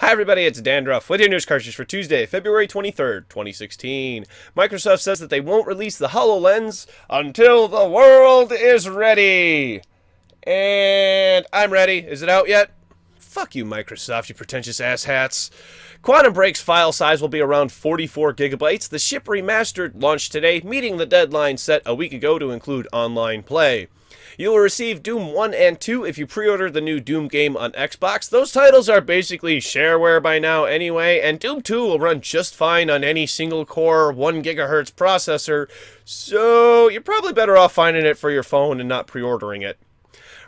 Hi everybody, it's Dandruff with your news cartridge for Tuesday, February 23rd, 2016. Microsoft says that they won't release the HoloLens until the world is ready. And I'm ready. Is it out yet? Fuck you, Microsoft, you pretentious asshats. Quantum Break's file size will be around 44 gigabytes. The ship remastered launched today, meeting the deadline set a week ago to include online play. You will receive Doom 1 and 2 if you pre-order the new Doom game on Xbox. Those titles are basically shareware by now anyway, and Doom 2 will run just fine on any single-core 1 gigahertz processor, so you're probably better off finding it for your phone and not pre-ordering it.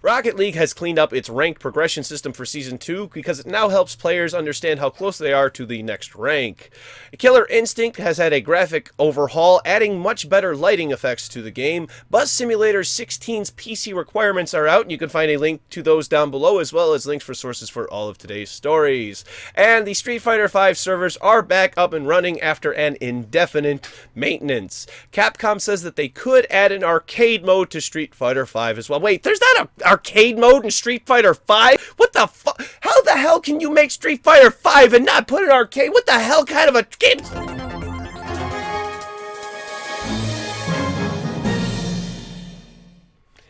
Rocket League has cleaned up its ranked progression system for Season 2 because it now helps players understand how close they are to the next rank. Killer Instinct has had a graphic overhaul, adding much better lighting effects to the game. Bus Simulator 16's PC requirements are out, and you can find a link to those down below, as well as links for sources for all of today's stories. And the Street Fighter V servers are back up and running after an indefinite maintenance. Capcom says that they could add an arcade mode to Street Fighter V as well. Wait, there's not a arcade mode in Street Fighter V? What the fuck? How the hell can you make Street Fighter V and not put an arcade? What the hell kind of a game?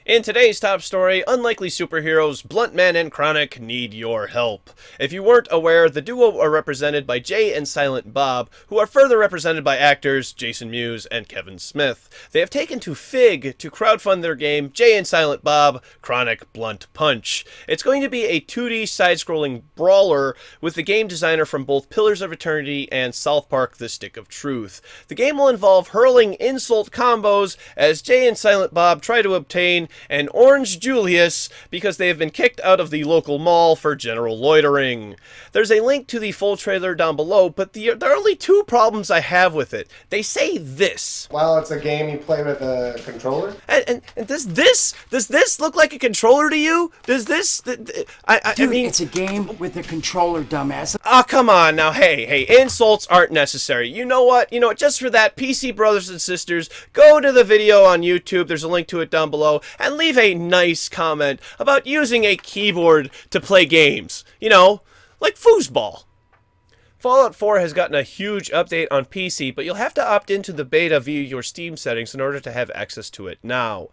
In today's top story, unlikely superheroes Bluntman and Chronic need your help. If you weren't aware, the duo are represented by Jay and Silent Bob, who are further represented by actors Jason Mewes and Kevin Smith. They have taken to Fig to crowdfund their game Jay and Silent Bob Chronic Blunt Punch. It's going to be a 2D side-scrolling brawler with the game designer from both Pillars of Eternity and South Park: The Stick of Truth. The game will involve hurling insult combos as Jay and Silent Bob try to obtain and Orange Julius because they have been kicked out of the local mall for general loitering. There's a link to the full trailer down below, but there are only two problems I have with it. They say this. Well, it's a game you play with a controller? And does this look like a controller to you? Does this... I mean... It's a game with a controller, dumbass. Oh, come on now. Hey, insults aren't necessary. You know what? Just for that, PC brothers and sisters, go to the video on YouTube. There's a link to it down below. And leave a nice comment about using a keyboard to play games. Like foosball. Fallout 4 has gotten a huge update on PC, but you'll have to opt into the beta via your Steam settings in order to have access to it now.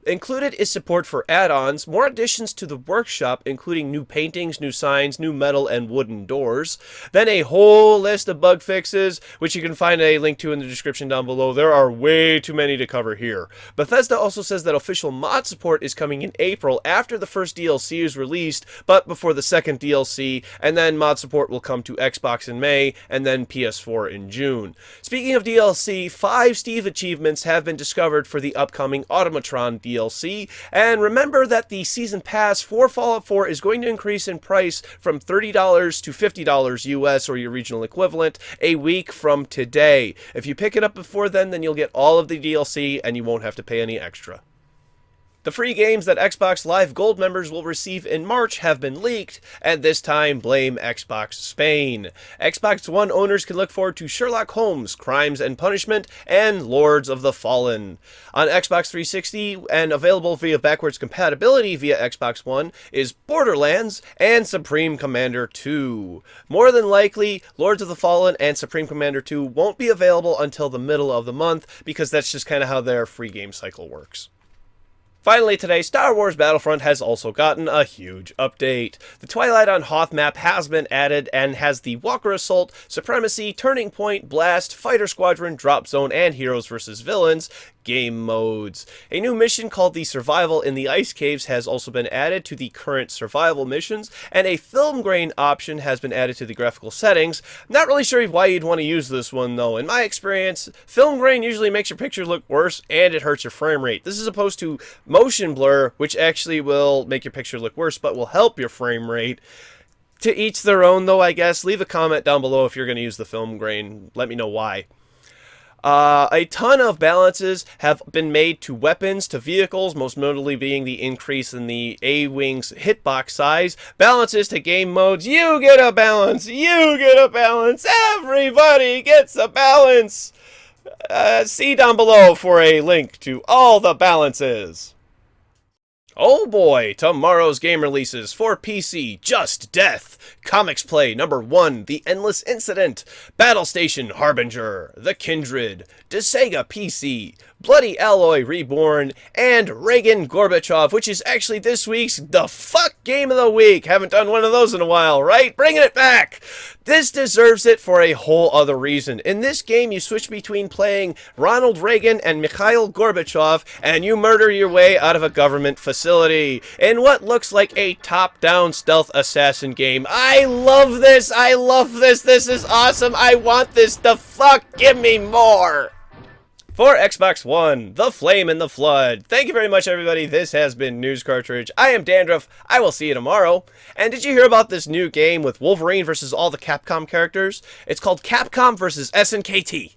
Included is support for add-ons, more additions to the workshop, including new paintings, new signs, new metal and wooden doors, then a whole list of bug fixes, which you can find a link to in the description down below. There are way too many to cover here. Bethesda also says that official mod support is coming in April after the first DLC is released, but before the second DLC, and then mod support will come to Xbox in May, and then PS4 in June. Speaking of DLC, 5 Steve achievements have been discovered for the upcoming Automatron DLC. And remember that the Season Pass for Fallout 4 is going to increase in price from $30 to $50 US, or your regional equivalent, a week from today. If you pick it up before then you'll get all of the DLC and you won't have to pay any extra. The free games that Xbox Live Gold members will receive in March have been leaked, and this time blame Xbox Spain. Xbox One owners can look forward to Sherlock Holmes, Crimes and Punishment, and Lords of the Fallen. On Xbox 360, and available via backwards compatibility via Xbox One, is Borderlands and Supreme Commander 2. More than likely, Lords of the Fallen and Supreme Commander 2 won't be available until the middle of the month, because that's just kind of how their free game cycle works. Finally today, Star Wars Battlefront has also gotten a huge update. The Twilight on Hoth map has been added and has the Walker Assault, Supremacy, Turning Point, Blast, Fighter Squadron, Drop Zone, and Heroes vs. Villains game modes. A new mission called the Survival in the Ice Caves has also been added to the current survival missions, and a film grain option has been added to the graphical settings. I'm not really sure why you'd want to use this one though. In my experience, film grain usually makes your picture look worse and it hurts your frame rate. This is opposed to motion blur, which actually will make your picture look worse but will help your frame rate. To each their own though, I guess. Leave a comment down below if you're going to use the film grain. Let me know why. A ton of balances have been made to weapons, to vehicles, most notably being the increase in the A-Wing's hitbox size. Balances to game modes. You get a balance! You get a balance! Everybody gets a balance! See down below for a link to all the balances. Oh boy, tomorrow's game releases for PC: Just Death, Comics Play #1, The Endless Incident, Battle Station Harbinger, The Kindred, Sega PC, Bloody Alloy Reborn, and Reagan Gorbachev, which is actually this week's The Fuck Game of the Week. Haven't done one of those in a while, right? Bringing it back! This deserves it for a whole other reason. In this game, you switch between playing Ronald Reagan and Mikhail Gorbachev, and you murder your way out of a government facility in what looks like a top-down stealth assassin game. I love this! I love this! This is awesome! I want this! The fuck! Give me more! For Xbox One, The Flame and the Flood. Thank you very much, everybody. This has been News Cartridge. I am Dandruff. I will see you tomorrow. And did you hear about this new game with Wolverine versus all the Capcom characters? It's called Capcom versus SNKT.